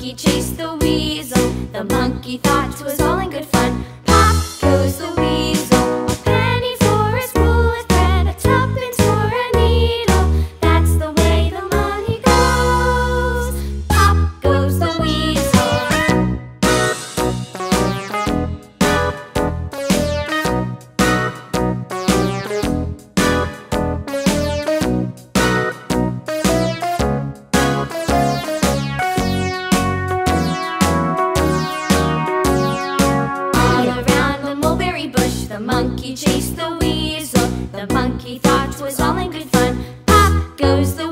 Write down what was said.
monkey chased the weasel. The monkey thought 'twas all in good fun. Pop goes the weasel. A penny for a spool of thread, a tuppence for a needle. That's the way the money goes. Pop goes the weasel. The monkey chased the weasel. The monkey thought 'twas all in good fun. Pop goes the